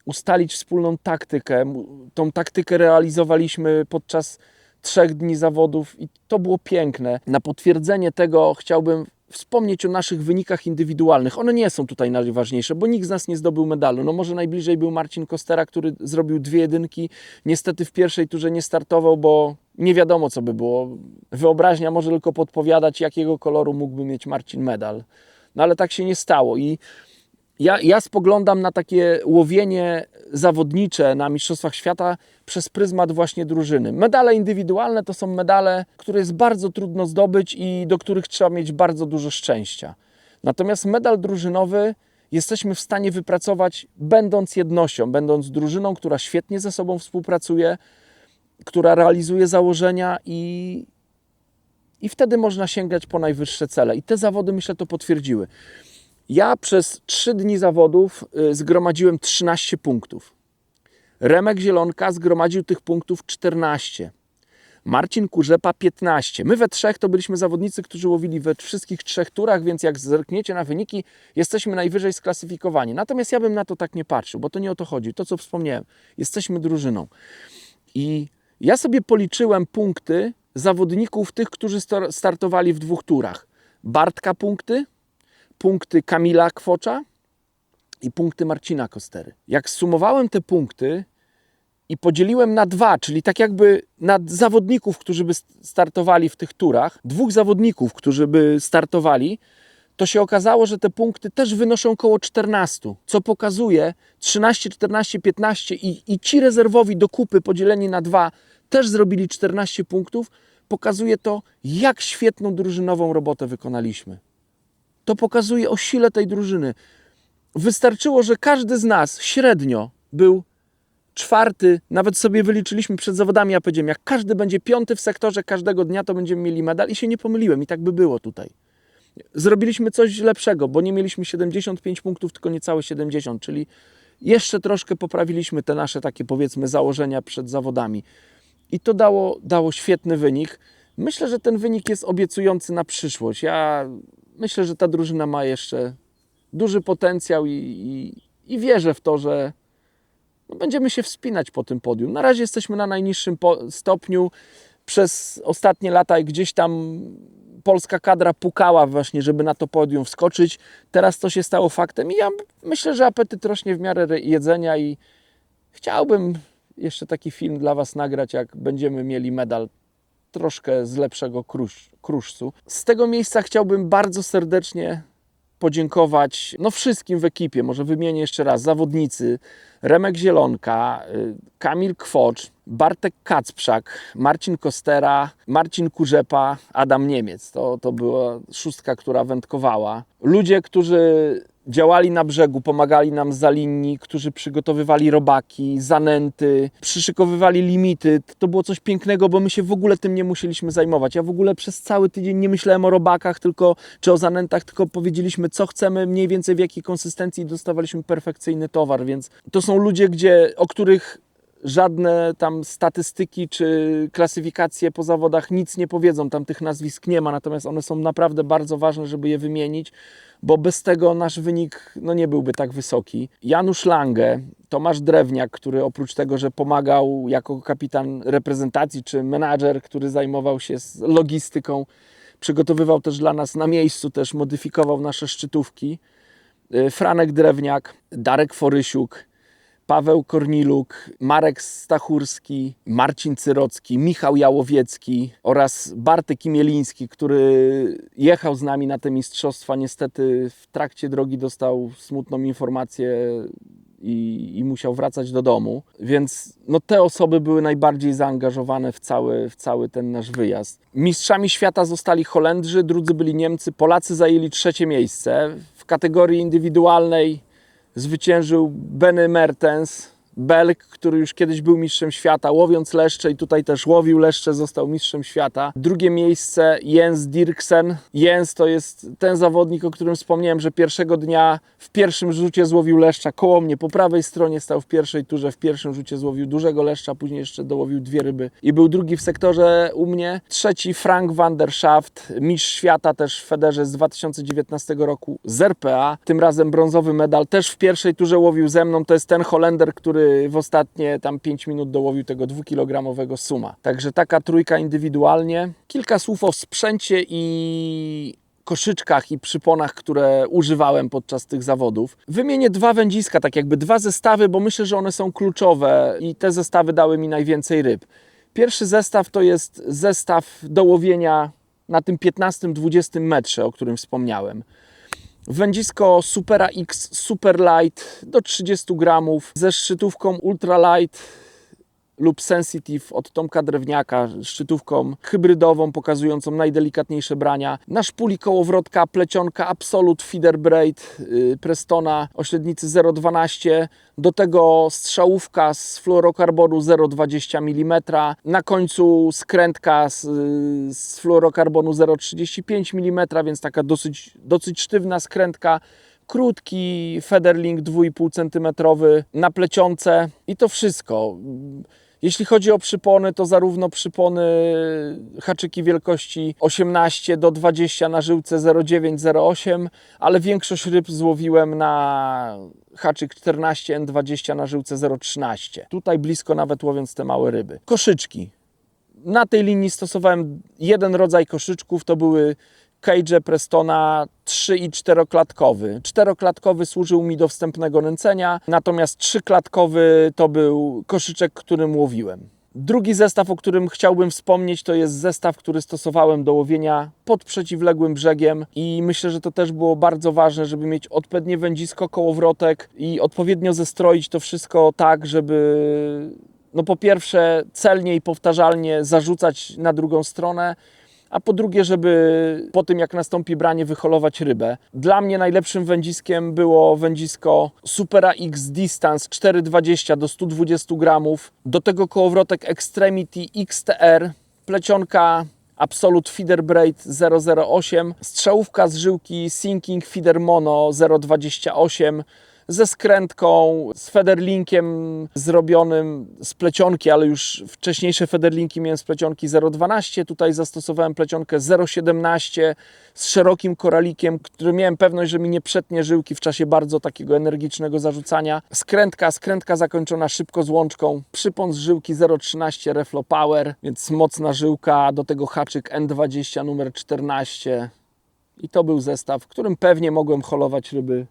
ustalić wspólną taktykę. Tą taktykę realizowaliśmy podczas 3 dni zawodów i to było piękne. Na potwierdzenie tego chciałbym wspomnieć o naszych wynikach indywidualnych. One nie są tutaj najważniejsze, bo nikt z nas nie zdobył medalu. Może najbliżej był Marcin Kostera, który zrobił 2 jedynki. Niestety w pierwszej turze nie startował, bo nie wiadomo, co by było. Wyobraźnia może tylko podpowiadać, jakiego koloru mógłby mieć Marcin medal. Ale tak się nie stało i ja spoglądam na takie łowienie zawodnicze na Mistrzostwach Świata przez pryzmat właśnie drużyny. Medale indywidualne to są medale, które jest bardzo trudno zdobyć i do których trzeba mieć bardzo dużo szczęścia. Natomiast medal drużynowy jesteśmy w stanie wypracować będąc jednością, będąc drużyną, która świetnie ze sobą współpracuje, która realizuje założenia i wtedy można sięgać po najwyższe cele. I te zawody, myślę, to potwierdziły. Ja przez 3 dni zawodów zgromadziłem 13 punktów. Remek Zielonka zgromadził tych punktów 14. Marcin Kurzepa 15. My we 3 to byliśmy zawodnicy, którzy łowili we wszystkich 3 turach, więc jak zerkniecie na wyniki, jesteśmy najwyżej sklasyfikowani. Natomiast ja bym na to tak nie patrzył, bo to nie o to chodzi. To, co wspomniałem, jesteśmy drużyną. I ja sobie policzyłem punkty zawodników tych, którzy startowali w 2 turach. Bartka punkty Kamila Kwocza i punkty Marcina Kostery. Jak zsumowałem te punkty i podzieliłem na 2, czyli tak jakby na zawodników, którzy by startowali w tych turach, 2 zawodników, którzy by startowali, to się okazało, że te punkty też wynoszą około 14, co pokazuje 13, 14, 15 i ci rezerwowi do kupy podzieleni na 2 też zrobili 14 punktów. Pokazuje to, jak świetną drużynową robotę wykonaliśmy. To pokazuje o sile tej drużyny. Wystarczyło, że każdy z nas średnio był 4, nawet sobie wyliczyliśmy przed zawodami, ja powiedziałem, jak każdy będzie 5 w sektorze każdego dnia, to będziemy mieli medal i się nie pomyliłem i tak by było tutaj. Zrobiliśmy coś lepszego, bo nie mieliśmy 75 punktów, tylko niecałe 70, czyli jeszcze troszkę poprawiliśmy te nasze takie, powiedzmy, założenia przed zawodami. I to dało świetny wynik. Myślę, że ten wynik jest obiecujący na przyszłość. Ja myślę, że ta drużyna ma jeszcze duży potencjał i wierzę w to, że będziemy się wspinać po tym podium. Na razie jesteśmy na najniższym stopniu. Przez ostatnie lata gdzieś tam polska kadra pukała właśnie, żeby na to podium wskoczyć. Teraz to się stało faktem i ja myślę, że apetyt rośnie w miarę jedzenia i chciałbym jeszcze taki film dla Was nagrać, jak będziemy mieli medal troszkę z lepszego kruszcu. Z tego miejsca chciałbym bardzo serdecznie podziękować wszystkim w ekipie. Może wymienię jeszcze raz. Zawodnicy Remek Zielonka, Kamil Kwocz, Bartek Kacprzak, Marcin Kostera, Marcin Kurzepa, Adam Niemiec. To była 6, która wędkowała. Ludzie, którzy działali na brzegu, pomagali nam zza linii, którzy przygotowywali robaki, zanęty, przyszykowywali limity. To było coś pięknego, bo my się w ogóle tym nie musieliśmy zajmować. Ja w ogóle przez cały tydzień nie myślałem o robakach czy o zanętach, tylko powiedzieliśmy, co chcemy, mniej więcej w jakiej konsystencji i dostawaliśmy perfekcyjny towar, więc to są ludzie, o których żadne tam statystyki czy klasyfikacje po zawodach nic nie powiedzą, tam tych nazwisk nie ma, natomiast one są naprawdę bardzo ważne, żeby je wymienić, bo bez tego nasz wynik nie byłby tak wysoki. Janusz Lange, Tomasz Drewniak, który oprócz tego, że pomagał jako kapitan reprezentacji czy menadżer, który zajmował się logistyką, przygotowywał też dla nas na miejscu, też modyfikował nasze szczytówki. Franek Drewniak, Darek Forysiuk, Paweł Korniluk, Marek Stachurski, Marcin Cyrocki, Michał Jałowiecki oraz Bartek Imieliński, który jechał z nami na te mistrzostwa. Niestety w trakcie drogi dostał smutną informację i musiał wracać do domu. Więc te osoby były najbardziej zaangażowane w cały ten nasz wyjazd. Mistrzami świata zostali Holendrzy, drudzy byli Niemcy, Polacy zajęli 3. miejsce. W kategorii indywidualnej zwyciężył Benny Mertens, Belg, który już kiedyś był mistrzem świata, łowiąc leszcze i tutaj też łowił leszcze, został mistrzem świata. Drugie miejsce Jens Dirksen. Jens to jest ten zawodnik, o którym wspomniałem, że pierwszego dnia w pierwszym rzucie złowił leszcza koło mnie, po prawej stronie stał w pierwszej turze, w pierwszym rzucie złowił dużego leszcza, później jeszcze dołowił 2 ryby i był drugi w sektorze u mnie. Trzeci Frank van der Schaft, mistrz świata też w federze z 2019 roku z RPA. Tym razem brązowy medal, też w pierwszej turze łowił ze mną. To jest ten Holender, który w ostatnie tam 5 minut dołowił tego 2-kilogramowego suma. Także taka trójka indywidualnie. Kilka słów o sprzęcie i koszyczkach i przyponach, które używałem podczas tych zawodów. Wymienię 2 wędziska, tak jakby 2 zestawy, bo myślę, że one są kluczowe i te zestawy dały mi najwięcej ryb. Pierwszy zestaw to jest zestaw do łowienia na tym 15-20 metrze, o którym wspomniałem. Wędzisko Supera X Super Light do 30 gramów ze szczytówką Ultra Light lub Sensitive od Tomka Drewniaka, szczytówką hybrydową pokazującą najdelikatniejsze brania. Na szpuli kołowrotka plecionka Absolute Feeder Braid Prestona o średnicy 0,12. Do tego strzałówka z fluorokarbonu 0,20 mm. Na końcu skrętka z fluorokarbonu 0,35 mm, więc taka dosyć sztywna skrętka. Krótki Federlink 2,5 cm na plecionce i to wszystko. Jeśli chodzi o przypony, to zarówno przypony haczyki wielkości 18 do 20 na żyłce 0,9-0,8, ale większość ryb złowiłem na haczyk 14 N20 na żyłce 0,13. Tutaj blisko nawet łowiąc te małe ryby. Koszyczki. Na tej linii stosowałem jeden rodzaj koszyczków, to były cage Prestona 3- i 4-klatkowy. 4-klatkowy służył mi do wstępnego nęcenia, natomiast 3-klatkowy to był koszyczek, którym łowiłem. Drugi zestaw, o którym chciałbym wspomnieć, to jest zestaw, który stosowałem do łowienia pod przeciwległym brzegiem i myślę, że to też było bardzo ważne, żeby mieć odpowiednie wędzisko, kołowrotek i odpowiednio zestroić to wszystko tak, żeby po pierwsze celnie i powtarzalnie zarzucać na drugą stronę, a po drugie, żeby po tym jak nastąpi branie wyholować rybę. Dla mnie najlepszym wędziskiem było wędzisko Supera X Distance 4,20 do 120 gramów. Do tego kołowrotek Extremity XTR, plecionka Absolute Feeder Braid 0,08, strzałówka z żyłki Sinking Feeder Mono 0,28, ze skrętką, z federlinkiem zrobionym z plecionki, ale już wcześniejsze federlinki miałem z plecionki 0,12. Tutaj zastosowałem plecionkę 0,17 z szerokim koralikiem, który miałem pewność, że mi nie przetnie żyłki w czasie bardzo takiego energicznego zarzucania. Skrętka zakończona szybko z łączką, przypon z żyłki 0,13 Reflo Power, więc mocna żyłka, do tego haczyk N20 numer 14. I to był zestaw, w którym pewnie mogłem holować ryby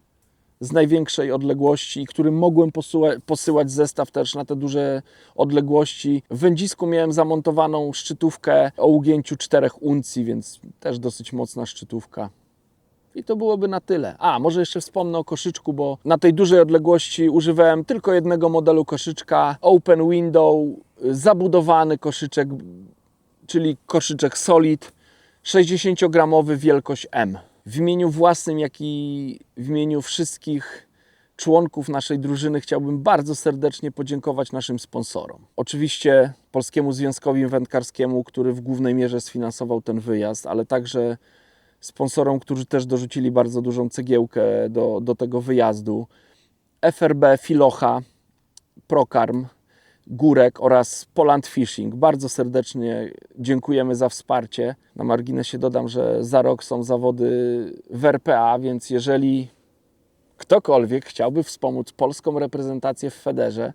z największej odległości, którym mogłem posyłać zestaw też na te duże odległości. W wędzisku miałem zamontowaną szczytówkę o ugięciu 4 uncji, więc też dosyć mocna szczytówka. I to byłoby na tyle. Może jeszcze wspomnę o koszyczku, bo na tej dużej odległości używałem tylko jednego modelu koszyczka. Open Window, zabudowany koszyczek, czyli koszyczek Solid, 60-gramowy, wielkość M. W imieniu własnym, jak i w imieniu wszystkich członków naszej drużyny chciałbym bardzo serdecznie podziękować naszym sponsorom. Oczywiście Polskiemu Związkowi Wędkarskiemu, który w głównej mierze sfinansował ten wyjazd, ale także sponsorom, którzy też dorzucili bardzo dużą cegiełkę do tego wyjazdu. FRB, Filocha, Prokarm, Górek oraz Poland Fishing. Bardzo serdecznie dziękujemy za wsparcie. Na marginesie dodam, że za rok są zawody w RPA, więc jeżeli ktokolwiek chciałby wspomóc polską reprezentację w Federze,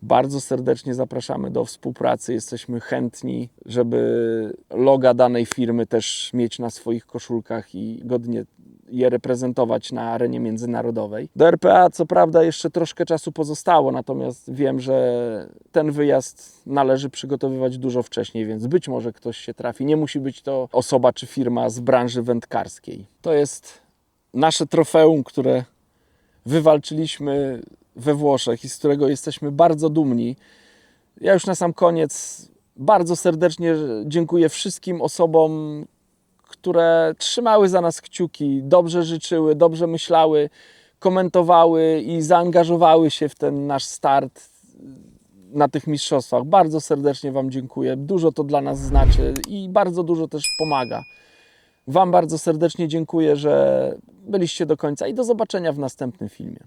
bardzo serdecznie zapraszamy do współpracy. Jesteśmy chętni, żeby loga danej firmy też mieć na swoich koszulkach i godnie je reprezentować na arenie międzynarodowej. Do RPA co prawda jeszcze troszkę czasu pozostało, natomiast wiem, że ten wyjazd należy przygotowywać dużo wcześniej, więc być może ktoś się trafi. Nie musi być to osoba czy firma z branży wędkarskiej. To jest nasze trofeum, które wywalczyliśmy we Włoszech i z którego jesteśmy bardzo dumni. Ja już na sam koniec bardzo serdecznie dziękuję wszystkim osobom, które trzymały za nas kciuki, dobrze życzyły, dobrze myślały, komentowały i zaangażowały się w ten nasz start na tych mistrzostwach. Bardzo serdecznie Wam dziękuję. Dużo to dla nas znaczy i bardzo dużo też pomaga. Wam bardzo serdecznie dziękuję, że byliście do końca i do zobaczenia w następnym filmie.